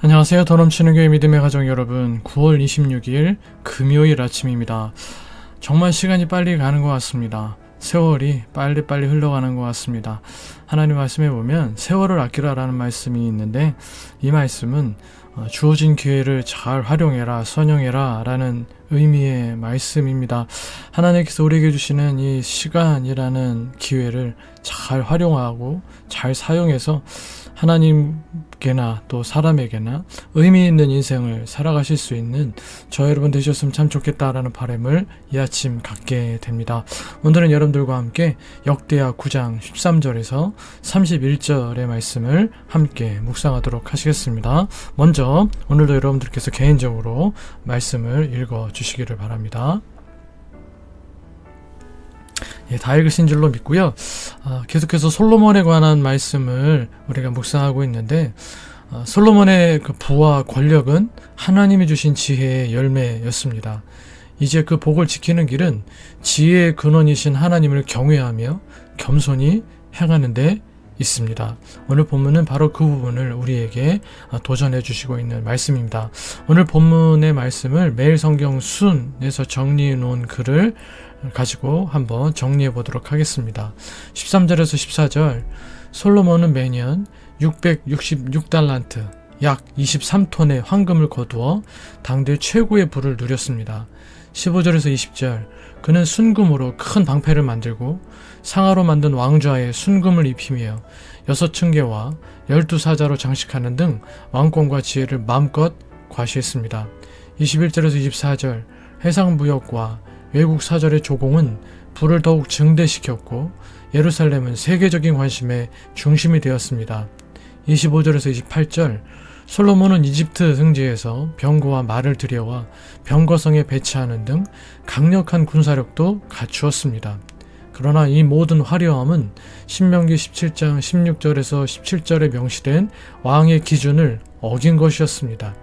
안녕하세요. 더 넘치는 교회 믿음의 가정 여러분, 9월 26일 금요일 아침입니다. 정말 시간이 빨리 가는 것 같습니다. 세월이 빨리빨리 흘러가는 것 같습니다. 하나님 말씀에 보면 세월을 아끼라라는 말씀이 있는데, 이 말씀은 주어진 기회를 잘 활용해라, 선용해라 라는 의미의 말씀입니다. 하나님께서 우리에게 주시는 이 시간이라는 기회를 잘 활용하고 잘 사용해서 하나님께나 또 사람에게나 의미 있는 인생을 살아가실 수 있는 저 여러분 되셨으면 참 좋겠다라는 바람을 이 아침 갖게 됩니다. 오늘은 여러분들과 함께 역대하 9장 13절에서 31절의 말씀을 함께 묵상하도록 하시겠습니다. 먼저 오늘도 여러분들께서 개인적으로 말씀을 읽어주시기를 바랍니다. 다 읽으신 줄로 믿고요. 계속해서 솔로몬에 관한 말씀을 우리가 묵상하고 있는데, 솔로몬의 그 부와 권력은 하나님이 주신 지혜의 열매였습니다. 이제 그 복을 지키는 길은 지혜의 근원이신 하나님을 경외하며 겸손히 행하는 데 있습니다. 오늘 본문은 바로 그 부분을 우리에게 도전해 주시고 있는 말씀입니다. 오늘 본문의 말씀을 매일 성경 순에서 정리해 놓은 글을 가지고 한번 정리해 보도록 하겠습니다. 13절에서 14절, 솔로몬은 매년 666달란트 약 23톤의 황금을 거두어 당대 최고의 부를 누렸습니다. 15절에서 20절, 그는 순금으로 큰 방패를 만들고 상아로 만든 왕좌에 순금을 입히며 6층계와 12사자로 장식하는 등 왕권과 지혜를 마음껏 과시했습니다. 21절에서 24절, 해상무역과 외국 사절의 조공은 부를 더욱 증대시켰고 예루살렘은 세계적인 관심의 중심이 되었습니다. 25절에서 28절, 솔로몬은 이집트 성지에서 병거와 말을 들여와 병거성에 배치하는 등 강력한 군사력도 갖추었습니다. 그러나 이 모든 화려함은 신명기 17장 16절에서 17절에 명시된 왕의 기준을 어긴 것이었습니다.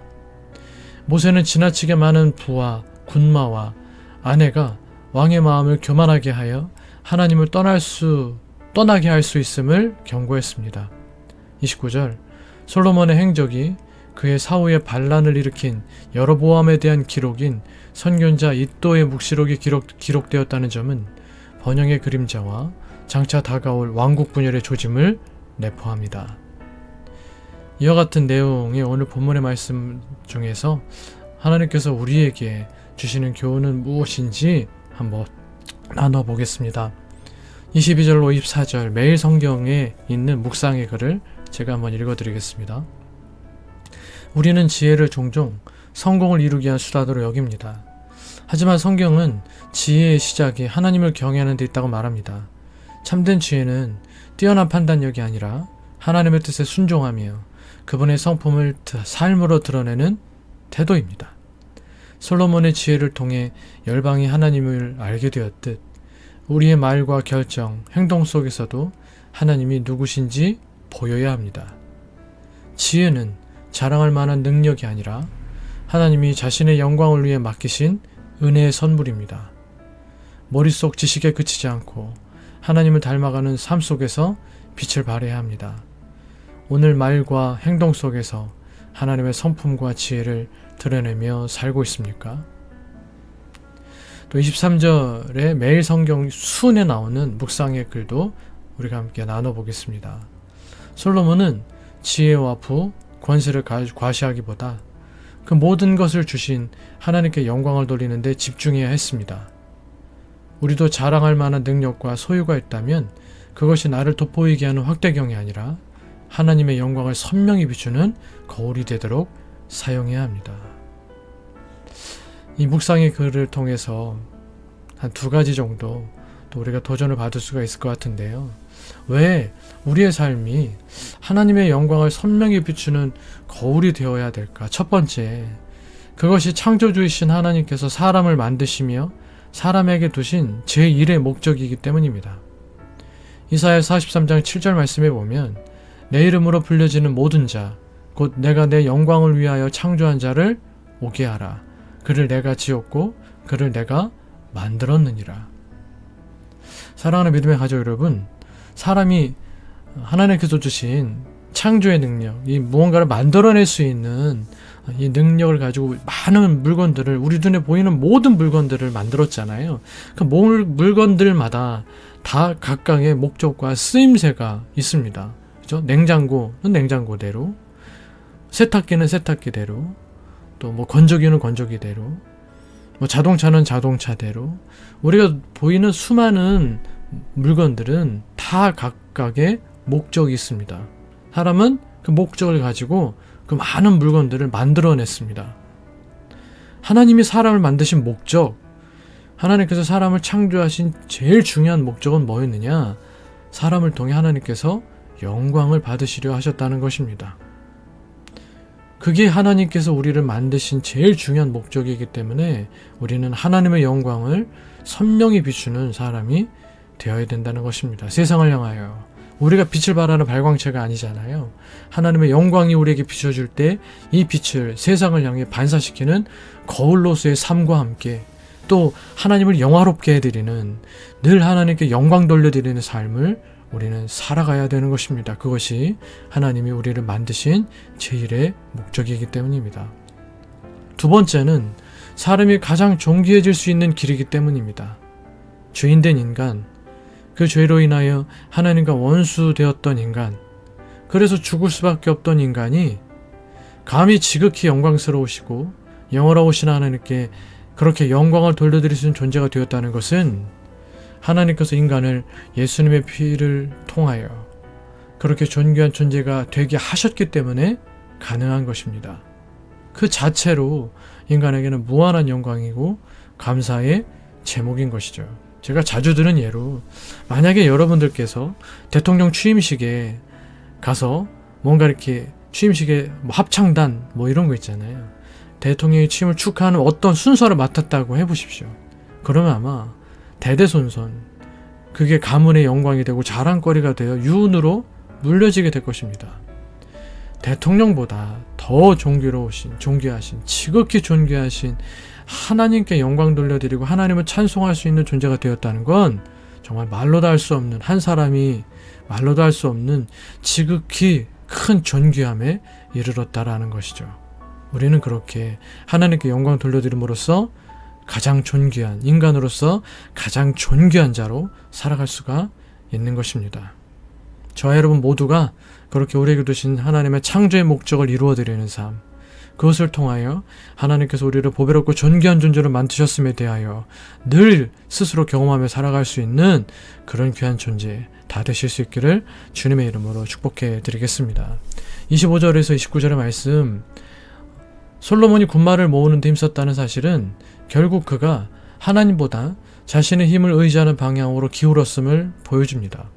모세는 지나치게 많은 부와 군마와 아내가 왕의 마음을 교만하게 하여 하나님을 떠나게 할 수 있음을 경고했습니다. 29절, 솔로몬의 행적이 그의 사후에 반란을 일으킨 여로보암에 대한 기록인 선견자 이도의 묵시록이 기록되었다는 점은 번영의 그림자와 장차 다가올 왕국 분열의 조짐을 내포합니다. 이와 같은 내용이 오늘 본문의 말씀 중에서 하나님께서 우리에게 주시는 교훈은 무엇인지 한번 나눠보겠습니다. 22절로 24절 매일 성경에 있는 묵상의 글을 제가 한번 읽어드리겠습니다. 우리는 지혜를 종종 성공을 이루기 위한 수단으로 여깁니다. 하지만 성경은 지혜의 시작이 하나님을 경외하는 데 있다고 말합니다. 참된 지혜는 뛰어난 판단력이 아니라 하나님의 뜻에 순종하며 그분의 성품을 삶으로 드러내는 태도입니다. 솔로몬의 지혜를 통해 열방이 하나님을 알게 되었듯 우리의 말과 결정, 행동 속에서도 하나님이 누구신지 보여야 합니다. 지혜는 자랑할 만한 능력이 아니라 하나님이 자신의 영광을 위해 맡기신 은혜의 선물입니다. 머릿속 지식에 그치지 않고 하나님을 닮아가는 삶 속에서 빛을 발해야 합니다. 오늘 말과 행동 속에서 하나님의 성품과 지혜를 드러내며 살고 있습니까? 또 23절에 매일 성경 순에 나오는 묵상의 글도 우리가 함께 나눠보겠습니다. 솔로몬은 지혜와 부, 권세를 과시하기보다 그 모든 것을 주신 하나님께 영광을 돌리는 데 집중해야 했습니다. 우리도 자랑할 만한 능력과 소유가 있다면 그것이 나를 돋보이게 하는 확대경이 아니라 하나님의 영광을 선명히 비추는 거울이 되도록 사용해야 합니다. 이 묵상의 글을 통해서 한 2가지 정도 또 우리가 도전을 받을 수가 있을 것 같은데요. 왜 우리의 삶이 하나님의 영광을 선명히 비추는 거울이 되어야 될까? 첫 번째, 그것이 창조주이신 하나님께서 사람을 만드시며 사람에게 두신 제1의 목적이기 때문입니다. 이사야 43장 7절 말씀에 보면 내 이름으로 불려지는 모든 자, 곧 내가 내 영광을 위하여 창조한 자를 오게 하라. 그를 내가 지었고 그를 내가 만들었느니라. 사랑하는 믿음의 가족 여러분, 사람이 하나님께서 주신 창조의 능력, 이 무언가를 만들어낼 수 있는 이 능력을 가지고 많은 물건들을, 우리 눈에 보이는 모든 물건들을 만들었잖아요. 그 물건들마다 다 각각의 목적과 쓰임새가 있습니다. 그죠? 냉장고는 냉장고대로, 세탁기는 세탁기대로, 또 뭐 건조기는 건조기대로, 뭐 자동차는 자동차대로, 우리가 보이는 수많은 물건들은 다 각각의 목적이 있습니다. 사람은 그 목적을 가지고 그 많은 물건들을 만들어냈습니다. 하나님이 사람을 만드신 목적, 하나님께서 사람을 창조하신 제일 중요한 목적은 뭐였느냐? 사람을 통해 하나님께서 영광을 받으시려 하셨다는 것입니다. 그게 하나님께서 우리를 만드신 제일 중요한 목적이기 때문에 우리는 하나님의 영광을 선명히 비추는 사람이 되어야 된다는 것입니다. 세상을 향하여. 우리가 빛을 발하는 발광체가 아니잖아요. 하나님의 영광이 우리에게 비춰줄 때 이 빛을 세상을 향해 반사시키는 거울로서의 삶과 함께 또 하나님을 영화롭게 해드리는, 늘 하나님께 영광 돌려드리는 삶을 우리는 살아가야 되는 것입니다. 그것이 하나님이 우리를 만드신 제1의 목적이기 때문입니다. 두 번째는 사람이 가장 존귀해질 수 있는 길이기 때문입니다. 죄인된 인간, 그 죄로 인하여 하나님과 원수되었던 인간, 그래서 죽을 수밖에 없던 인간이 감히 지극히 영광스러우시고 영원하신 하나님께 그렇게 영광을 돌려드릴 수 있는 존재가 되었다는 것은 하나님께서 인간을 예수님의 피를 통하여 그렇게 존귀한 존재가 되게 하셨기 때문에 가능한 것입니다. 그 자체로 인간에게는 무한한 영광이고 감사의 제목인 것이죠. 제가 자주 드는 예로, 만약에 여러분들께서 대통령 취임식에 가서 뭔가 이렇게 취임식에 뭐 합창단 뭐 이런 거 있잖아요. 대통령의 취임을 축하하는 어떤 순서를 맡았다고 해보십시오. 그러면 아마 대대손손 그게 가문의 영광이 되고 자랑거리가 되어 유운으로 물려지게 될 것입니다. 대통령보다 더 존귀하신, 지극히 존귀하신 하나님께 영광 돌려드리고 하나님을 찬송할 수 있는 존재가 되었다는 건 정말 말로도 할 수 없는, 한 사람이 말로도 할 수 없는 지극히 큰 존귀함에 이르렀다라는 것이죠. 우리는 그렇게 하나님께 영광 돌려드림으로써 가장 존귀한, 인간으로서 가장 존귀한 자로 살아갈 수가 있는 것입니다. 저와 여러분 모두가 그렇게 우리에게 두신 하나님의 창조의 목적을 이루어드리는 삶, 그것을 통하여 하나님께서 우리를 보배롭고 존귀한 존재로 만드셨음에 대하여 늘 스스로 경험하며 살아갈 수 있는 그런 귀한 존재 다 되실 수 있기를 주님의 이름으로 축복해 드리겠습니다. 25절에서 29절의 말씀, 솔로몬이 군마를 모으는 데 힘썼다는 사실은 결국 그가 하나님보다 자신의 힘을 의지하는 방향으로 기울었음을 보여줍니다.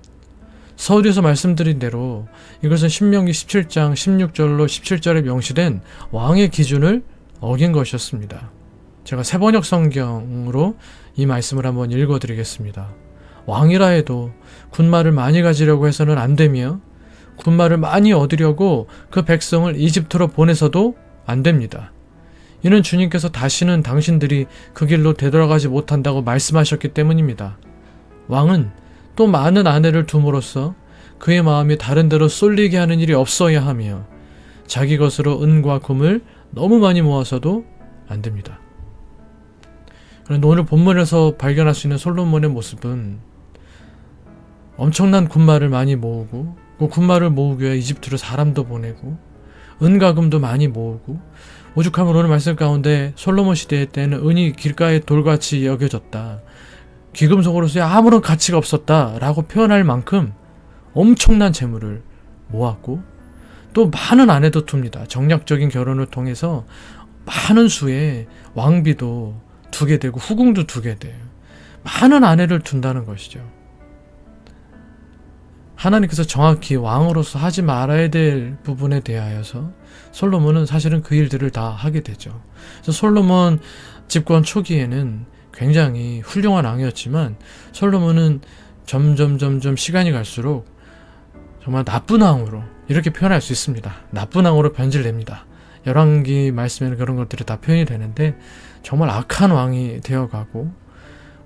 서두에서 말씀드린 대로 이것은 신명기 17장 16절로 17절에 명시된 왕의 기준을 어긴 것이었습니다. 제가 새번역 성경으로 이 말씀을 한번 읽어드리겠습니다. 왕이라 해도 군마를 많이 가지려고 해서는 안 되며 군마를 많이 얻으려고 그 백성을 이집트로 보내서도 안 됩니다. 이는 주님께서 다시는 당신들이 그 길로 되돌아가지 못한다고 말씀하셨기 때문입니다. 왕은 또 많은 아내를 둠으로써 그의 마음이 다른 데로 쏠리게 하는 일이 없어야 하며 자기 것으로 은과 금을 너무 많이 모아서도 안 됩니다. 그런데 오늘 본문에서 발견할 수 있는 솔로몬의 모습은 엄청난 군마를 많이 모으고, 그 군마를 모으기 위해 이집트로 사람도 보내고 은과 금도 많이 모으고, 오죽하면 오늘 말씀 가운데 솔로몬 시대 때는 은이 길가의 돌같이 여겨졌다, 귀금속으로서의 아무런 가치가 없었다 라고 표현할 만큼 엄청난 재물을 모았고, 또 많은 아내도 둡니다. 정략적인 결혼을 통해서 많은 수의 왕비도 두게 되고 후궁도 두게 돼요. 많은 아내를 둔다는 것이죠. 하나님께서 정확히 왕으로서 하지 말아야 될 부분에 대하여서 솔로몬은 사실은 그 일들을 다 하게 되죠. 그래서 솔로몬 집권 초기에는 굉장히 훌륭한 왕이었지만 솔로몬은 점점 시간이 갈수록 정말 나쁜 왕으로, 이렇게 표현할 수 있습니다. 나쁜 왕으로 변질됩니다. 열왕기 말씀에는 그런 것들이 다 표현이 되는데 정말 악한 왕이 되어가고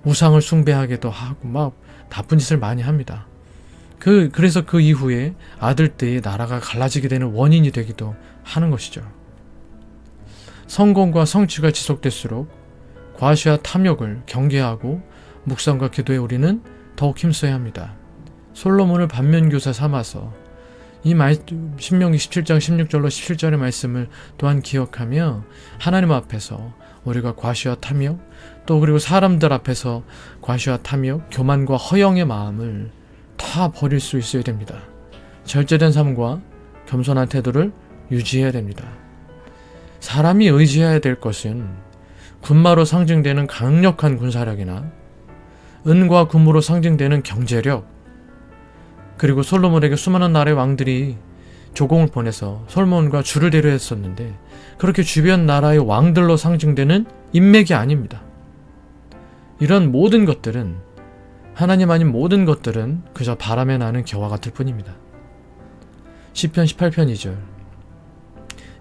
우상을 숭배하기도 하고 막 나쁜 짓을 많이 합니다. 그래서 그 이후에 아들때의 나라가 갈라지게 되는 원인이 되기도 하는 것이죠. 성공과 성취가 지속될수록 과시와 탐욕을 경계하고 묵상과 기도에 우리는 더욱 힘써야 합니다. 솔로몬을 반면교사 삼아서 이 신명기 17장 16절로 17절의 말씀을 또한 기억하며 하나님 앞에서 우리가 과시와 탐욕, 또 그리고 사람들 앞에서 과시와 탐욕, 교만과 허영의 마음을 다 버릴 수 있어야 됩니다. 절제된 삶과 겸손한 태도를 유지해야 됩니다. 사람이 의지해야 될 것은 군마로 상징되는 강력한 군사력이나 은과 금으로 상징되는 경제력, 그리고 솔로몬에게 수많은 나라의 왕들이 조공을 보내서 솔로몬과 주를 대려했었는데 그렇게 주변 나라의 왕들로 상징되는 인맥이 아닙니다. 이런 모든 것들은, 하나님 아닌 모든 것들은 그저 바람에 나는 겨와 같을 뿐입니다. 시편 18편 2절,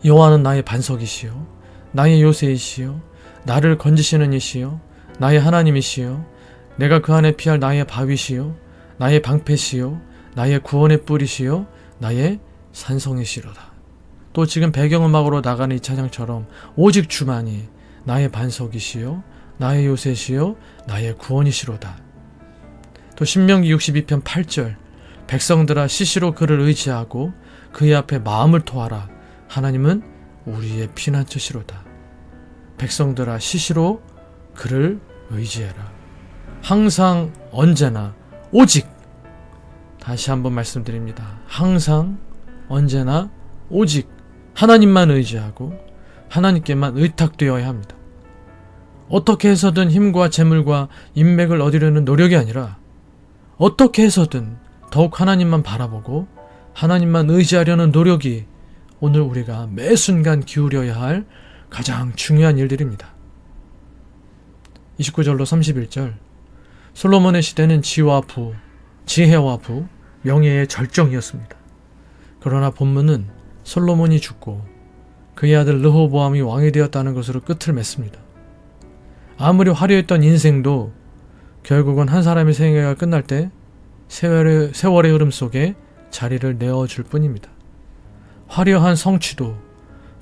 여호와는 나의 반석이시요 나의 요새이시요 나를 건지시는 이시요 나의 하나님이시요 내가 그 안에 피할 나의 바위시요 나의 방패시요 나의 구원의 뿌리시요 나의 산성이시로다. 또 지금 배경음악으로 나가는 이 찬양처럼 오직 주만이 나의 반석이시요 나의 요새시요 나의 구원이시로다. 또 신명기 62편 8절, 백성들아 시시로 그를 의지하고 그의 앞에 마음을 토하라. 하나님은 우리의 피난처시로다. 백성들아 시시로 그를 의지해라. 항상 언제나 오직, 다시 한번 말씀드립니다. 항상 언제나 오직 하나님만 의지하고 하나님께만 의탁되어야 합니다. 어떻게 해서든 힘과 재물과 인맥을 얻으려는 노력이 아니라 어떻게 해서든 더욱 하나님만 바라보고 하나님만 의지하려는 노력이 오늘 우리가 매 순간 기울여야 할 가장 중요한 일들입니다. 29절로 31절, 솔로몬의 시대는 지혜와 부, 명예의 절정이었습니다. 그러나 본문은 솔로몬이 죽고 그의 아들 르호보암이 왕이 되었다는 것으로 끝을 맺습니다. 아무리 화려했던 인생도 결국은 한 사람의 생애가 끝날 때 세월의 흐름 속에 자리를 내어줄 뿐입니다. 화려한 성취도,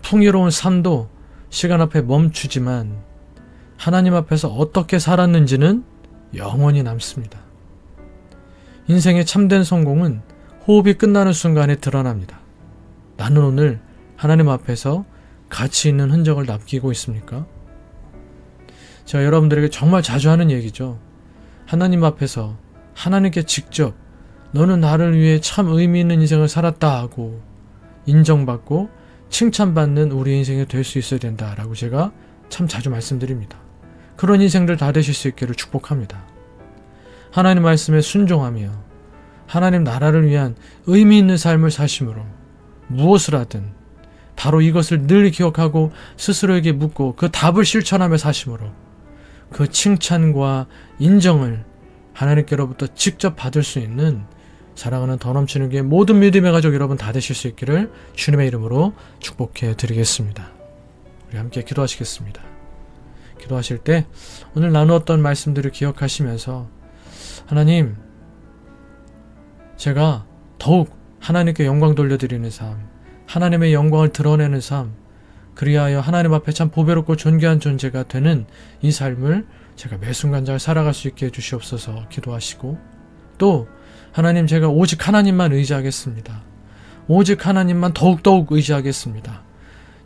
풍요로운 삶도 시간 앞에 멈추지만 하나님 앞에서 어떻게 살았는지는 영원히 남습니다. 인생의 참된 성공은 호흡이 끝나는 순간에 드러납니다. 나는 오늘 하나님 앞에서 가치 있는 흔적을 남기고 있습니까? 제가 여러분들에게 정말 자주 하는 얘기죠. 하나님 앞에서 하나님께 직접 너는 나를 위해 참 의미 있는 인생을 살았다 하고 인정받고 칭찬받는 우리 인생이 될 수 있어야 된다라고 제가 참 자주 말씀드립니다. 그런 인생들 다 되실 수 있기를 축복합니다. 하나님 말씀에 순종하며 하나님 나라를 위한 의미 있는 삶을 사심으로 무엇을 하든 바로 이것을 늘 기억하고 스스로에게 묻고 그 답을 실천하며 사심으로 그 칭찬과 인정을 하나님께로부터 직접 받을 수 있는 사랑하는 더 넘치는 게 모든 믿음의 가족 여러분 다 되실 수 있기를 주님의 이름으로 축복해 드리겠습니다. 우리 함께 기도하시겠습니다. 기도하실 때 오늘 나누었던 말씀들을 기억하시면서 하나님, 제가 더욱 하나님께 영광 돌려드리는 삶, 하나님의 영광을 드러내는 삶, 그리하여 하나님 앞에 참 보배롭고 존귀한 존재가 되는 이 삶을 제가 매 순간 잘 살아갈 수 있게 해주시옵소서 기도하시고, 또 하나님, 제가 오직 하나님만 의지하겠습니다. 오직 하나님만 더욱더욱 의지하겠습니다.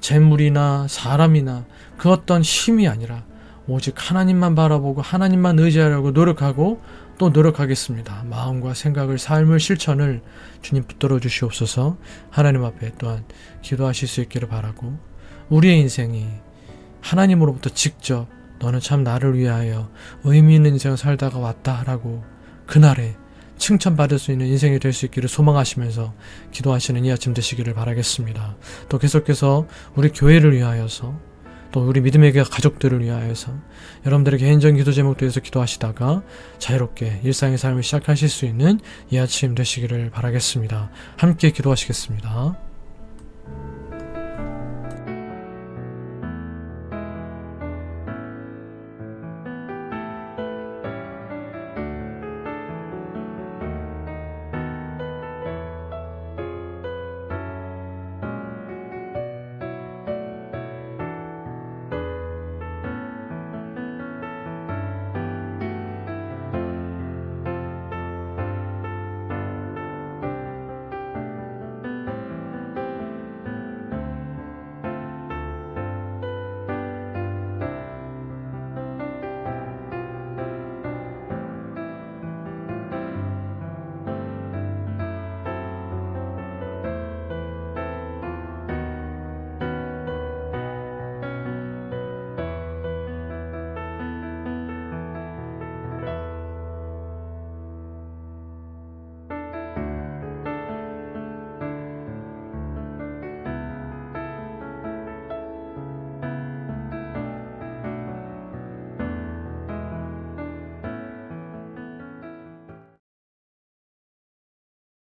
재물이나 사람이나 그 어떤 힘이 아니라 오직 하나님만 바라보고 하나님만 의지하려고 노력하고 또 노력하겠습니다. 마음과 생각을, 삶을, 실천을 주님 붙들어 주시옵소서. 하나님 앞에 또한 기도하실 수 있기를 바라고, 우리의 인생이 하나님으로부터 직접 너는 참 나를 위하여 의미 있는 인생을 살다가 왔다라고 그날에 칭찬받을 수 있는 인생이 될 수 있기를 소망하시면서 기도하시는 이 아침 되시기를 바라겠습니다. 또 계속해서 우리 교회를 위하여서, 또 우리 믿음의 가족들을 위하여서 여러분들의 개인적인 기도 제목도 위해서 기도하시다가 자유롭게 일상의 삶을 시작하실 수 있는 이 아침 되시기를 바라겠습니다. 함께 기도하시겠습니다.